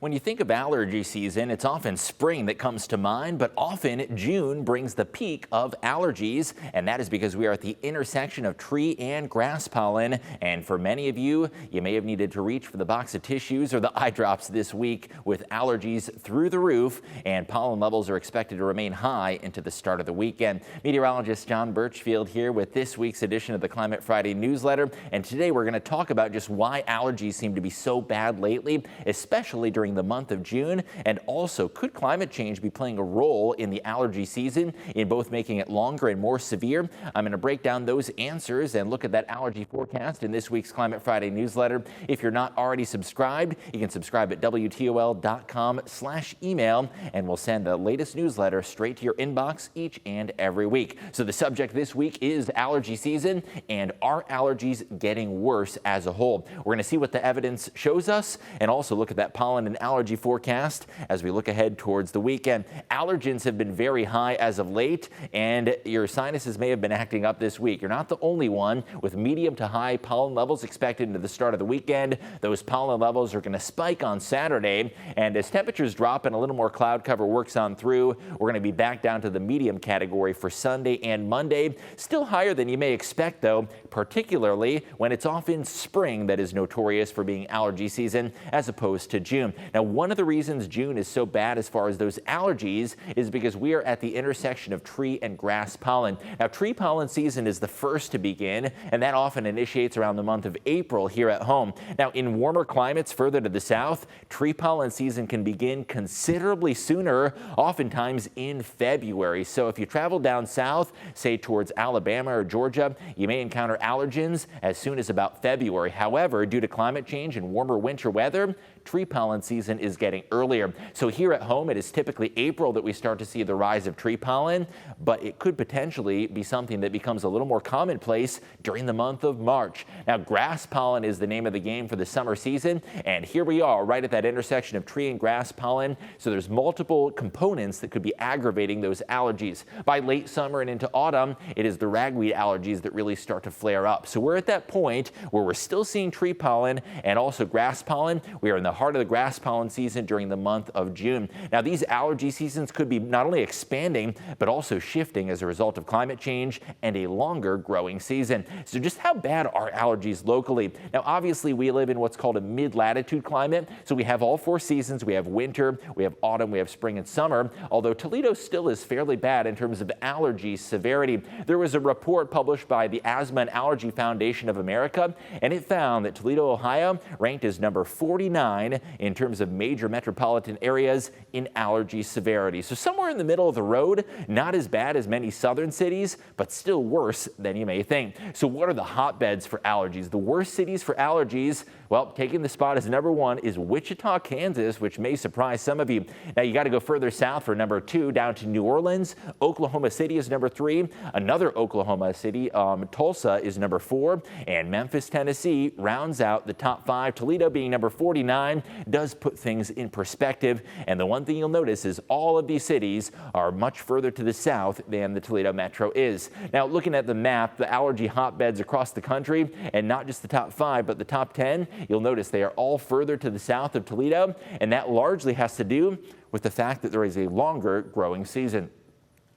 When you think of allergy season, it's often spring that comes to mind, but often June brings the peak of allergies, and that is because we are at the intersection of tree and grass pollen. And for many of you, you may have needed to reach for the box of tissues or the eye drops this week with allergies through the roof, and pollen levels are expected to remain high into the start of the weekend. Meteorologist John Birchfield here with this week's edition of the Climate Friday newsletter, and today we're going to talk about just why allergies seem to be so bad lately, especially during the month of June, and also could climate change be playing a role in the allergy season in both making it longer and more severe? I'm going to break down those answers and look at that allergy forecast in this week's Climate Friday newsletter. If you're not already subscribed, you can subscribe at WTOL.com/email, and we'll send the latest newsletter straight to your inbox each and every week. So the subject this week is allergy season, and are allergies getting worse as a whole? We're going to see what the evidence shows us and also look at that pollen and allergy forecast as we look ahead towards the weekend. Allergens have been very high as of late, and your sinuses may have been acting up this week. You're not the only one, with medium to high pollen levels expected into the start of the weekend. Those pollen levels are going to spike on Saturday, and as temperatures drop and a little more cloud cover works on through, we're going to be back down to the medium category for Sunday and Monday. Still higher than you may expect, though, particularly when it's often spring that is notorious for being allergy season as opposed to June. Now, one of the reasons June is so bad as far as those allergies is because we are at the intersection of tree and grass pollen. Now, tree pollen season is the first to begin, and that often initiates around the month of April here at home. Now, in warmer climates further to the south, tree pollen season can begin considerably sooner, oftentimes in February. So if you travel down south, say towards Alabama or Georgia, you may encounter allergens as soon as about February. However, due to climate change and warmer winter weather, tree pollen season is getting earlier. So here at home, it is typically April that we start to see the rise of tree pollen, but it could potentially be something that becomes a little more commonplace during the month of March. Now, grass pollen is the name of the game for the summer season, and here we are right at that intersection of tree and grass pollen. So there's multiple components that could be aggravating those allergies. By late summer and into autumn, it is the ragweed allergies that really start to flare up. So we're at that point where we're still seeing tree pollen and also grass pollen. We are in the heart of the grass pollen season during the month of June. Now, these allergy seasons could be not only expanding, but also shifting as a result of climate change and a longer growing season. So just how bad are allergies locally? Now, obviously, we live in what's called a mid-latitude climate. So we have all four seasons. We have winter, we have autumn, we have spring and summer, although Toledo still is fairly bad in terms of allergy severity. There was a report published by the Asthma and Allergy Foundation of America, and it found that Toledo, Ohio, ranked as number 49 in terms of major metropolitan areas in allergy severity. So somewhere in the middle of the road, not as bad as many southern cities, but still worse than you may think. So what are the hotbeds for allergies? The worst cities for allergies, well, taking the spot as number one is Wichita, Kansas, which may surprise some of you. Now, you got to go further south for number two, down to New Orleans. Oklahoma City is number three. Another Oklahoma city, Tulsa, is number four. And Memphis, Tennessee rounds out the top five. Toledo being number 49 does put things in perspective. And the one thing you'll notice is all of these cities are much further to the south than the Toledo metro is. Now, looking at the map, the allergy hotbeds across the country, and not just the top five, but the top 10, you'll notice they are all further to the south of Toledo, and that largely has to do with the fact that there is a longer growing season.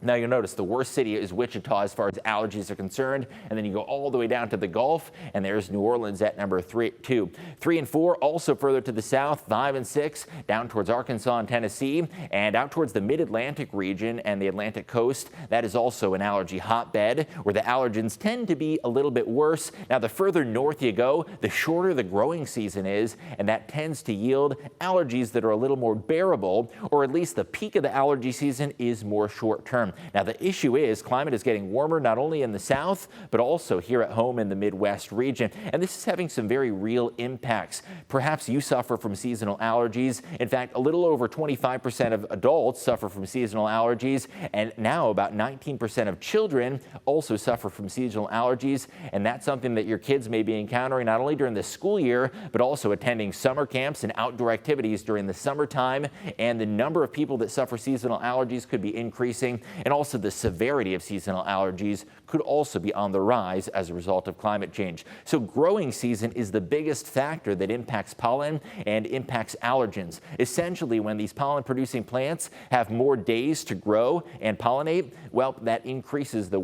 Now, you'll notice the worst city is Wichita as far as allergies are concerned, and then you go all the way down to the Gulf, and there's New Orleans at number 2. 3 and 4 also further to the south. 5 and 6 down towards Arkansas and Tennessee, and out towards the mid-Atlantic region and the Atlantic coast. That is also an allergy hotbed where the allergens tend to be a little bit worse. Now, the further north you go, the shorter the growing season is, and that tends to yield allergies that are a little more bearable, or at least the peak of the allergy season is more short-term. Now, the issue is climate is getting warmer not only in the south, but also here at home in the Midwest region. And this is having some very real impacts. Perhaps you suffer from seasonal allergies. In fact, a little over 25% of adults suffer from seasonal allergies. And now about 19% of children also suffer from seasonal allergies. And that's something that your kids may be encountering not only during the school year, but also attending summer camps and outdoor activities during the summertime. And the number of people that suffer seasonal allergies could be increasing. And also the severity of seasonal allergies could also be on the rise as a result of climate change. So growing season is the biggest factor that impacts pollen and impacts allergens. Essentially, when these pollen-producing plants have more days to grow and pollinate, well, that increases the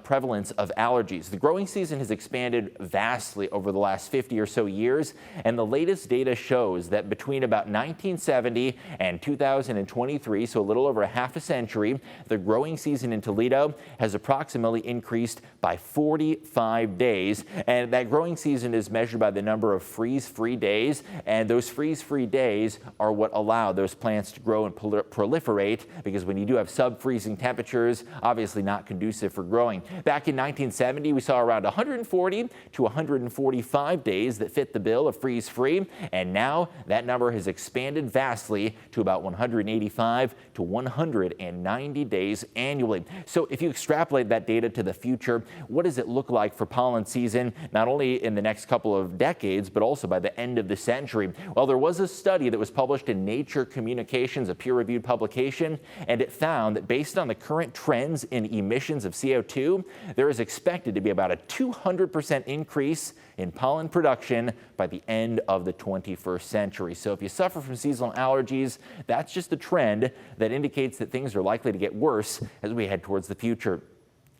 prevalence of allergies. The growing season has expanded vastly over the last 50 or so years, and the latest data shows that between about 1970 and 2023, so a little over half a century, the growing season in Toledo has approximately increased by 45 days, and that growing season is measured by the number of freeze-free days, and those freeze-free days are what allow those plants to grow and proliferate, because when you do have sub-freezing temperatures, obviously not conducive for growing. Back in 1970, we saw around 140 to 145 days that fit the bill of freeze-free, and now that number has expanded vastly to about 185 to 190 days annually. So if you extrapolate that data to the future, what does it look like for pollen season, not only in the next couple of decades, but also by the end of the century? Well, there was a study that was published in Nature Communications, a peer-reviewed publication, and it found that based on the current trends in emissions of CO2, there is expected to be about a 200% increase in pollen production by the end of the 21st century. So if you suffer from seasonal allergies, that's just a trend that indicates that things are likely to get worse as we head towards the future.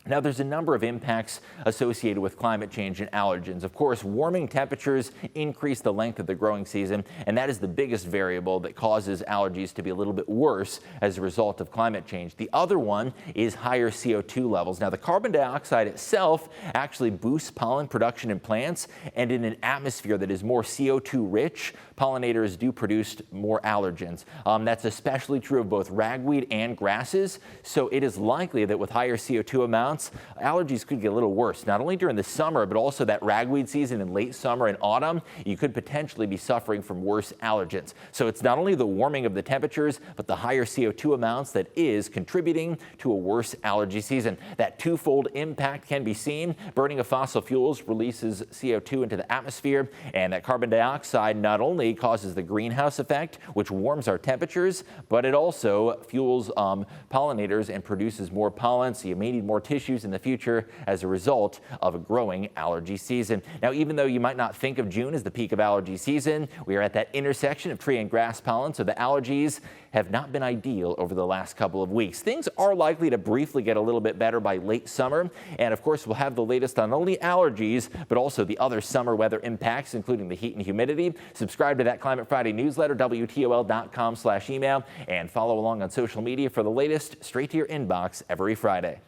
Now, there's a number of impacts associated with climate change and allergens. Of course, warming temperatures increase the length of the growing season, and that is the biggest variable that causes allergies to be a little bit worse as a result of climate change. The other one is higher CO2 levels. Now, the carbon dioxide itself actually boosts pollen production in plants, and in an atmosphere that is more CO2 rich, pollinators do produce more allergens. That's especially true of both ragweed and grasses, so it is likely that with higher CO2 amounts, allergies could get a little worse, not only during the summer, but also that ragweed season in late summer and autumn. You could potentially be suffering from worse allergens. So it's not only the warming of the temperatures, but the higher CO2 amounts that is contributing to a worse allergy season. That twofold impact can be seen. Burning of fossil fuels releases CO2 into the atmosphere, and that carbon dioxide not only causes the greenhouse effect, which warms our temperatures, but it also fuels pollinators and produces more pollen, so you may need more tissues in the future as a result of a growing allergy season. Now, even though you might not think of June as the peak of allergy season, we are at that intersection of tree and grass pollen, so the allergies have not been ideal over the last couple of weeks. Things are likely to briefly get a little bit better by late summer, and of course we'll have the latest on not only allergies, but also the other summer weather impacts, including the heat and humidity. Subscribe to that Climate Friday newsletter, WTOL.com/email, and follow along on social media for the latest straight to your inbox every Friday.